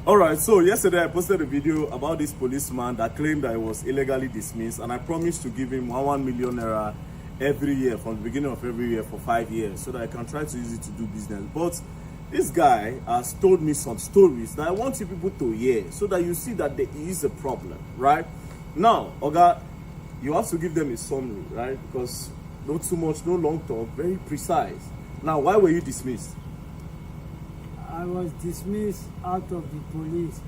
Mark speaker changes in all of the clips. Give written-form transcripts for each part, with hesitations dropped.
Speaker 1: All right, so yesterday I posted a video about this policeman that claimed that he was illegally dismissed, and I promised to give him 1 million naira every year from the beginning of every year for 5 years so that I can try to use it to do business. But this guy has told me some stories that I want you people to hear so that you see that there is a problem, right? Now, Oga, you have to give them a summary, right? Because not too much, no long talk, very precise. Now, why were you dismissed?
Speaker 2: I was dismissed out of the police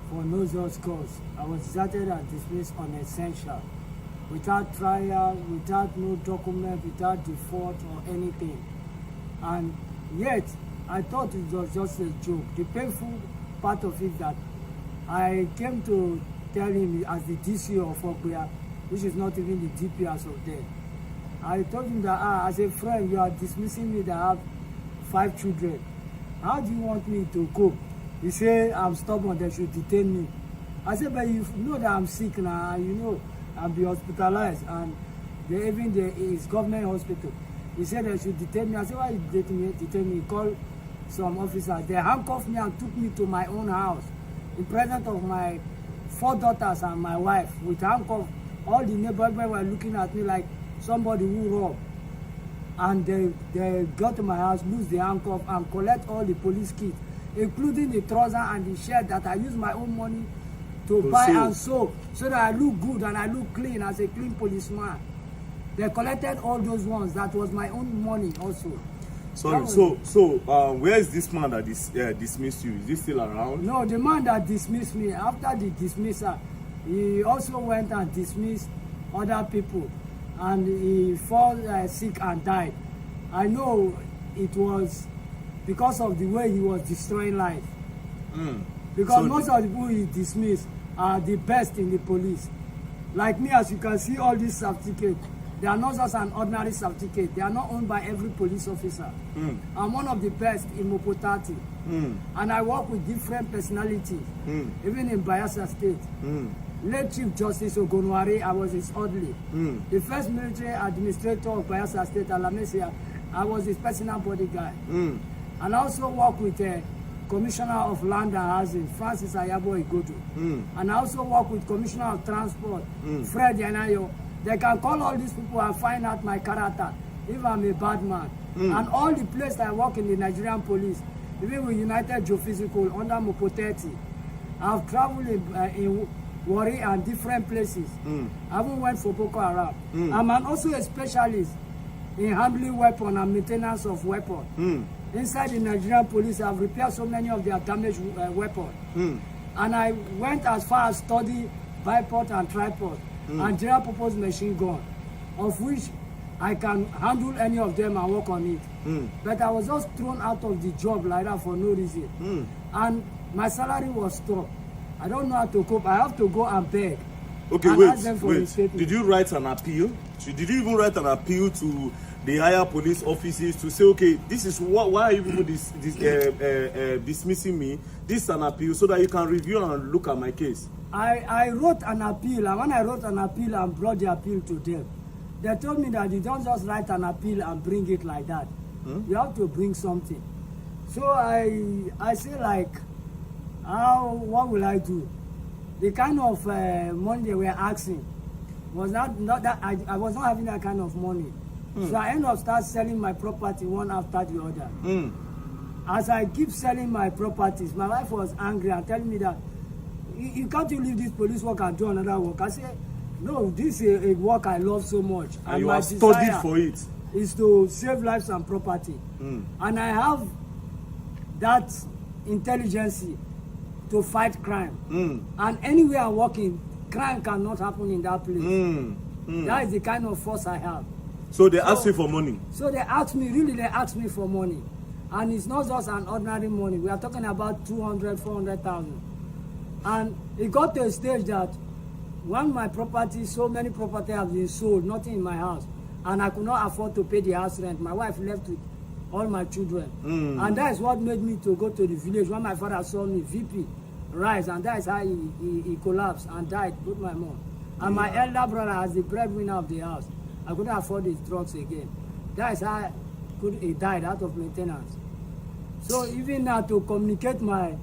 Speaker 2: for no just cause. I was deserted and dismissed on essential, without trial, without no document, without default or anything. And yet, I thought it was just a joke. The painful part of it that I came to tell him as the DC of Okwia, which is not even the DP as of then. I told him that, as a friend, you are dismissing me that I have 5 children. How do you want me to cope? He said, I'm stubborn, they should detain me. I said, but you know that I'm sick now, and you know I'll be hospitalized, and even there is government hospital. He said they should detain me. I said, why you detain me? He called some officers. They handcuffed me and took me to my own house in presence of my 4 daughters and my wife with handcuffs. All the neighbors were looking at me like somebody who robbed. And they got to my house, lose the handcuff, and collect all the police kits, including the trouser and the shirt that I use my own money to buy and sew, so that I look good and I look clean as a clean policeman. They collected all those ones. That was my own money also.
Speaker 1: Sorry, where is this man that dismissed you? Is he still around?
Speaker 2: No, the man that dismissed me, after the dismissal, he also went and dismissed other people. And he fell sick and died. I know it was because of the way he was destroying life. Because so most of the people he dismissed are the best in the police. Like me, as you can see, all these certificates, they are not just an ordinary certificate. They are not owned by every police officer. I'm one of the best in Mopotati. And I work with different personalities, even in Bayelsa State. Late Chief Justice Ogonwari, I was his orderly. The first military administrator of Bayelsa State, Alamesia, I was his personal bodyguard. And I also work with Commissioner of Land and Housing, Francis Ayabo Igodo. And I also work with Commissioner of Transport, Fred Yanayo. They can call all these people and find out my character, if I'm a bad man. And all the places I work in the Nigerian police, even with United Geophysical, under Mopoteti, I've traveled in Warri and different places. I even went for Boko Haram. I'm also a specialist in handling weapons and maintenance of weapons. Inside the Nigerian police, I've repaired so many of their damaged weapons. And I went as far as study bipod and tripod and general purpose machine gun, of which I can handle any of them and work on it. But I was just thrown out of the job like that for no reason. And my salary was stopped. I don't know how to cope. I have to go and beg.
Speaker 1: Okay, wait. Did you write an appeal? Did you even write an appeal to the higher police offices to say, okay, this is why are you people dismissing me? This is an appeal so that you can review and look at my case.
Speaker 2: I wrote an appeal, and when I wrote an appeal and brought the appeal to them, they told me that you don't just write an appeal and bring it like that. You have to bring something. So I say, like, what will I do? The kind of money they were asking was not that I was not having that kind of money. So I ended up start selling my property one after the other. As I keep selling my properties, my wife was angry and telling me that you can't leave this police work and do another work. I said, no, this is a work I love so much.
Speaker 1: And you have studied for it.
Speaker 2: Is to save lives and property. And I have that intelligence to fight crime. And anywhere I'm working, crime cannot happen in that place. That is the kind of force I have.
Speaker 1: So they asked you for money?
Speaker 2: So they asked me for money. And it's not just an ordinary money. We are talking about 200, 400,000. And it got to a stage that when my property, so many property have been sold, nothing in my house. And I could not afford to pay the house rent. My wife left with all my children. And that is what made me to go to the village. When my father saw me, VP, rise, and that is how he collapsed and died, both my mom. And my elder brother, as the breadwinner of the house, I couldn't afford his drugs again. That is how he died out of maintenance. So even now, to communicate my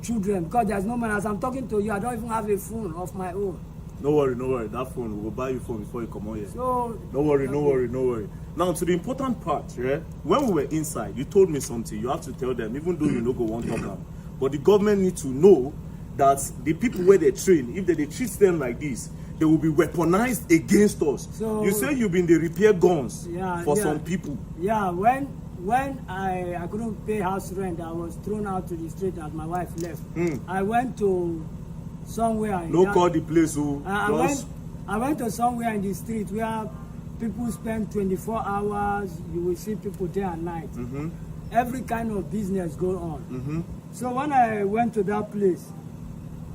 Speaker 2: children because there's no money. As I'm talking to you, I don't even have a phone of my own.
Speaker 1: No worry. That phone, we'll buy you phone before you come out here.
Speaker 2: So
Speaker 1: No worry. Now, to the important part, yeah? When we were inside, you told me something. You have to tell them, even though you know go one talk am. But the government need to know that the people where they train, if they treat them like this, they will be weaponized against us.
Speaker 2: So,
Speaker 1: you say you've been the repair guns for some people.
Speaker 2: Yeah, when I couldn't pay house rent, I was thrown out to the street as my wife left. I went to somewhere.
Speaker 1: Call the place.
Speaker 2: I went to somewhere in the street where people spend 24 hours. You will see people day and night. Every kind of business go on. So when I went to that place,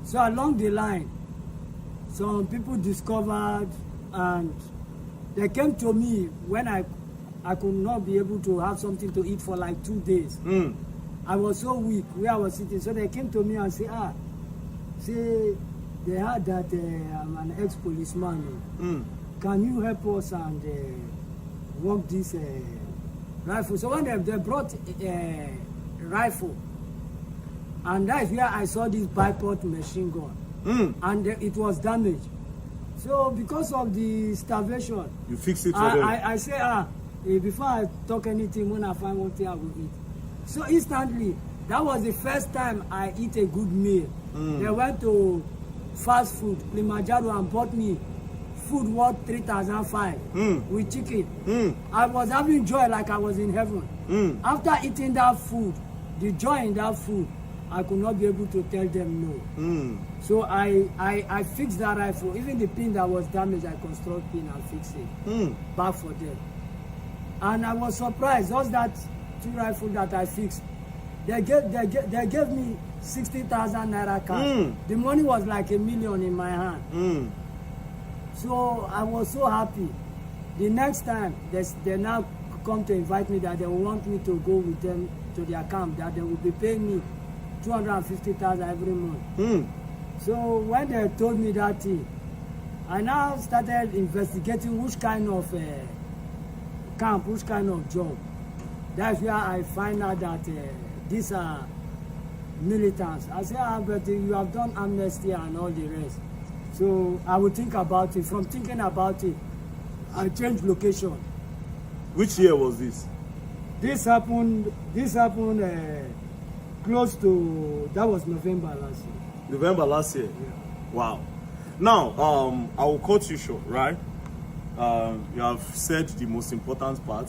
Speaker 2: so along the line, some people discovered and they came to me when I could not be able to have something to eat for like 2 days. I was so weak where I was sitting. So they came to me and say, see, they heard that I'm an ex-policeman. Can you help us and work this rifle? So when they brought a rifle, and that is where I saw this bipod machine gun. And it was damaged. So because of the starvation,
Speaker 1: you fix it for them.
Speaker 2: I say, before I talk anything, when I find one thing I will eat. So instantly, that was the first time I eat a good meal. They went to fast food, Kilimanjaro, and bought me food worth 3,500 with chicken. I was having joy like I was in heaven. After eating that food, the joy in that food, I could not be able to tell them no. So I fixed that rifle. Even the pin that was damaged, I construct pin and fix it back for them. And I was surprised. Just that 2 rifles that I fixed, they gave me 60,000 naira cash. The money was like $1 million in my hand. So I was so happy. The next time they now come to invite me that they want me to go with them to their camp, that they will be paying me 250,000 every month. So when they told me that thing, I now started investigating which kind of camp, which kind of job. That's where I find out that these are militants. I say, but you have done amnesty and all the rest. So I will think about it. From thinking about it, I changed location.
Speaker 1: Which year was this?
Speaker 2: This happened close to, that was November last year.
Speaker 1: November last year?
Speaker 2: Yeah.
Speaker 1: Wow. Now, I will cut you short, right? You have said the most important part.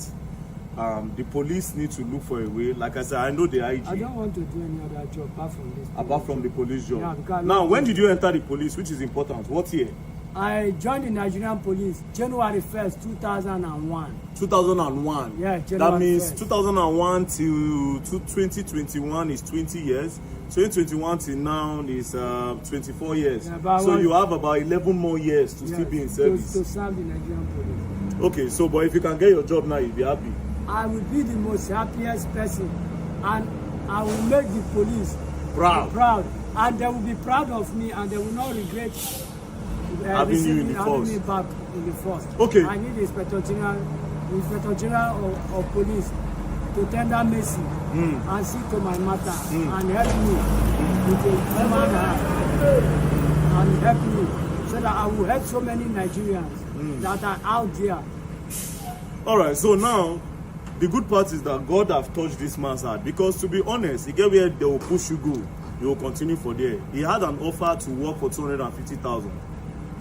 Speaker 1: The police need to look for a way. Like I said, I know the IG.
Speaker 2: I don't want to do any other job apart from this.
Speaker 1: Apart from the police job.
Speaker 2: Yeah, because
Speaker 1: now, when did you enter the police, which is important? What year?
Speaker 2: I joined the Nigerian police January 1st, 2001.
Speaker 1: 2001?
Speaker 2: Yeah, January
Speaker 1: That means
Speaker 2: 1st.
Speaker 1: 2001 till 2021 is 20 years. 2021 till now is 24 years.
Speaker 2: Yeah,
Speaker 1: so you have about 11 more years to still be in service.
Speaker 2: To serve the Nigerian police.
Speaker 1: Okay, so but if you can get your job now, you'll be happy.
Speaker 2: I will be the most happiest person, and I will make the police
Speaker 1: proud,
Speaker 2: and they will be proud of me, and they will not regret
Speaker 1: having
Speaker 2: me back in the force.
Speaker 1: Okay.
Speaker 2: I need the Inspector General of Police to tender mercy and see to my matter and help me with a human heart and help me so that I will help so many Nigerians that are out there.
Speaker 1: All right, so now the good part is that God have touched this man's heart, because to be honest, he get where they will push you go, you will continue for there. He had an offer to work for 250,000,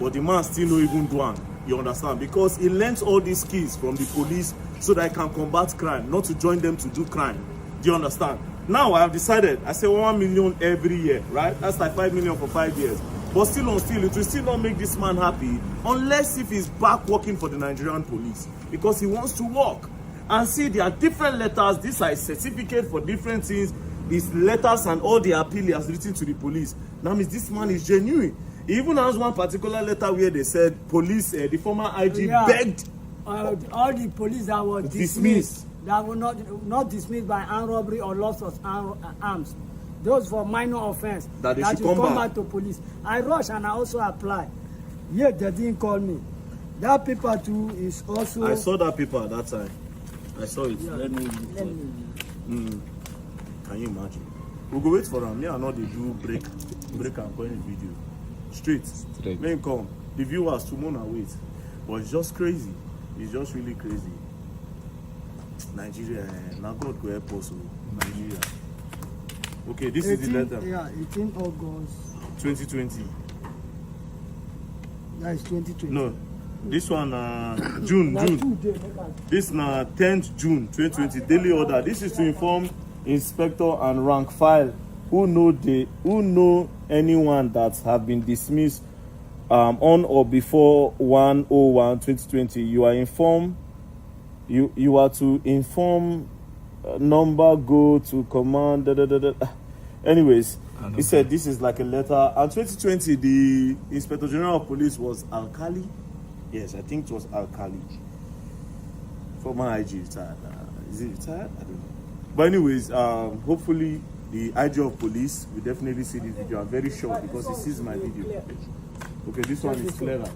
Speaker 1: but the man still no even do one. You understand? Because he learns all these skills from the police so that he can combat crime, not to join them to do crime. Do you understand? Now I have decided, I say 1 million every year, right? That's like 5 million for 5 years. But still, it will still not make this man happy unless if he's back working for the Nigerian police, because he wants to work. And see, there are different letters. These are a certificate for different things. These letters and all the appeal he has written to the police. That means this man is genuine. He even has one particular letter where they said police, the former IG begged
Speaker 2: all the police that were dismissed, that were not dismissed by armed robbery or loss of arms. Those for minor offense,
Speaker 1: that they should
Speaker 2: come back to police. I rushed and I also applied. Yet they didn't call me. That paper too is also.
Speaker 1: I saw that paper at that time. I saw it.
Speaker 2: Yeah.
Speaker 1: Let me. Can you imagine? We go wait for am. Me and all dey do break and point video. Straight.
Speaker 3: Straight.
Speaker 1: Make him come. The viewers too more wait. But it's just crazy. It's just really crazy. Nigeria, now God go help us. Nigeria. Okay, this is the letter.
Speaker 2: Yeah, 18 August.
Speaker 1: 2020.
Speaker 2: That is 2020.
Speaker 1: No, this one June. This na 10th June 2020. Daily order. This is to inform inspector and rank file who know anyone that have been dismissed on or before 1/01/2020. You are informed. You are to inform number go to command. Anyways, he said this is like a letter. And 2020, the Inspector General of Police was Alkali. Yes, I think it was Alkali. Former IG retired. Is he retired? I don't know. But anyways, hopefully the IG of Police will definitely see this video. I'm very sure because he sees my video. Okay, this one is clearer.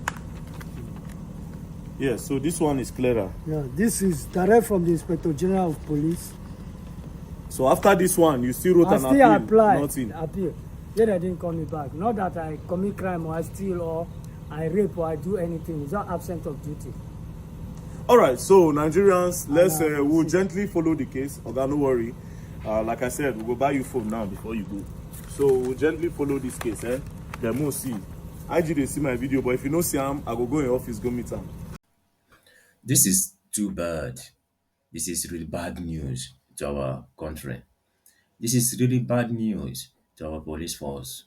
Speaker 1: Yes, so this one is clearer.
Speaker 2: Yeah, this is direct from the Inspector General of Police.
Speaker 1: So after this one, you still wrote
Speaker 2: I
Speaker 1: an
Speaker 2: still
Speaker 1: appeal.
Speaker 2: applied.
Speaker 1: Nothing.
Speaker 2: Appeal. Yet they didn't call me back. Not that I commit crime or I steal or I rape or I do anything. It's not absent of duty.
Speaker 1: All right, so Nigerians, let's we'll gently follow the case. Okay, no worry. Like I said, we'll go buy you phone now before you go. So we'll gently follow this case. Then we'll see. IG they see my video, but if you don't see him, I go in office, go meet him.
Speaker 3: This is too bad. This is really bad news to our country. This is really bad news to our police force.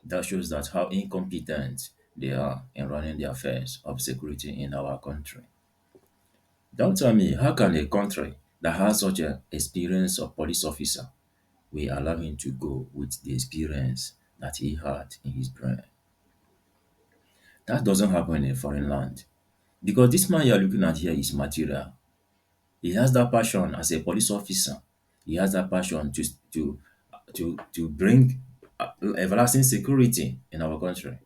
Speaker 3: That shows that how incompetent they are in running the affairs of security in our country. Don't tell me, how can a country that has such an experience of police officer will allow him to go with the experience that he had in his brain? That doesn't happen in a foreign land. Because this man you're looking at here is material. He has that passion as a police officer. He has that passion to bring everlasting security in our country.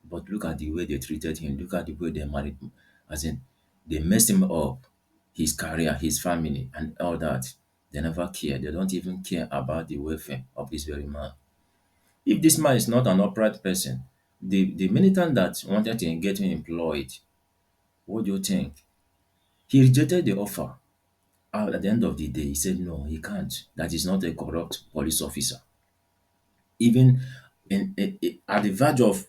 Speaker 3: But look at the way they treated him. Look at the way they married him. As in, they messed him up, his career, his family, and all that. They never care. They don't even care about the welfare of this very man. If this man is not an upright person, the militant that wanted to get him employed, what do you think? He rejected the offer. At the end of the day, he said no, he can't. That is not a corrupt police officer. Even at the verge of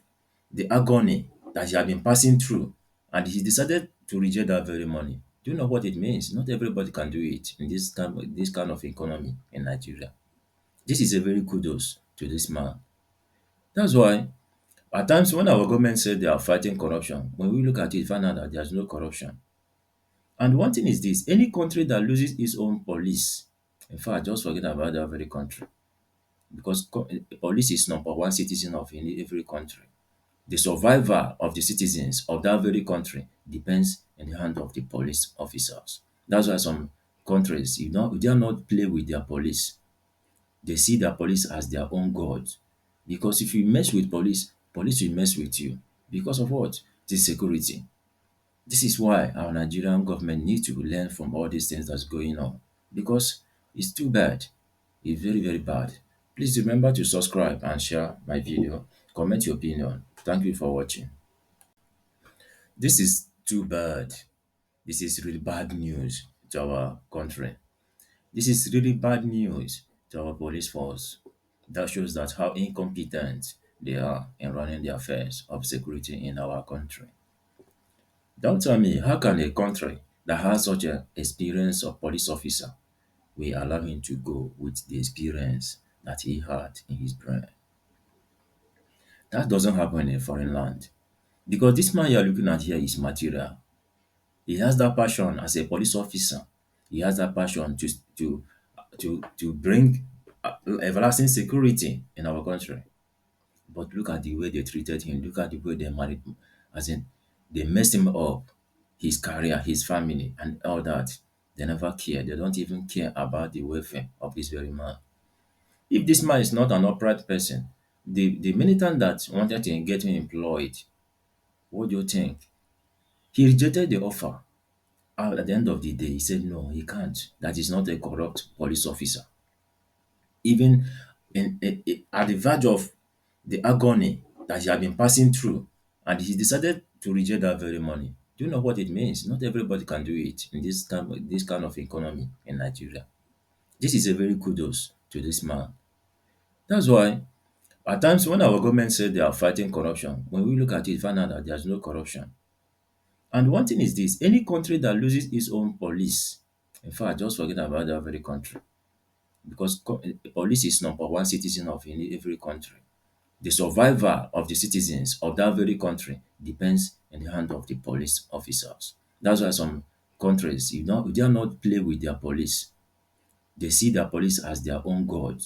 Speaker 3: the agony that he had been passing through, and he decided to reject that very money. Do you know what it means? Not everybody can do it in this kind of economy in Nigeria. This is a very kudos to this man. That's why at times when our government said they are fighting corruption, when we look at it, find out that there's no corruption. And one thing is this, any country that loses its own police, in fact, just forget about that very country. Because police is number one citizen of every country. The survival of the citizens of that very country depends in the hand of the police officers. That's why some countries, you dare not play with their police. They see their police as their own god. Because if you mess with police, police will mess with you. Because of what? The security. This is why our Nigerian government needs to learn from all these things that's going on. Because it's too bad. It's very, very bad. Please remember to subscribe and share my video. Comment your opinion. Thank you for watching. This is too bad. This is really bad news to our country. This is really bad news to our police force. That shows that how incompetent they are in running the affairs of security in our country. Don't tell me, how can a country that has such an experience of police officer will allow him to go with the experience that he had in his brain? That doesn't happen in a foreign land. Because this man you're looking at here is material. He has that passion as a police officer. He has that passion to bring everlasting security in our country. But look at the way they treated him. Look at the way they married him. As in, they messed him up, his career, his family, and all that. They never care. They don't even care about the welfare of this very man. If this man is not an upright person, the militant that wanted to get him employed, what do you think? He rejected the offer. At the end of the day, he said no, he can't. That is not a corrupt police officer. Even at the verge of the agony that he had been passing through, and he decided to reject that very money. Do you know what it means? Not everybody can do it in this kind of economy in Nigeria. This is a very kudos to this man. That's why at times when our government said they are fighting corruption, when we look at it, find out that there's no corruption. And one thing is this: any country that loses its own police, in fact, just forget about that very country, because police is number one citizen of every country. The survival of the citizens of that very country depends in the hand of the police officers. That's why some countries, you dare not play with their police. They see their police as their own god.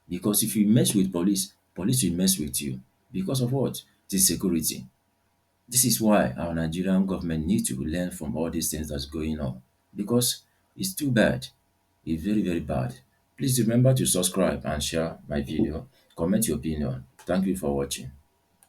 Speaker 3: Because if you mess with police, police will mess with you. Because of what? The security. This is why our Nigerian government needs to learn from all these things that's going on. Because it's too bad. It's very, very bad. Please remember to subscribe and share my video. Comment your opinion. Thank you for watching.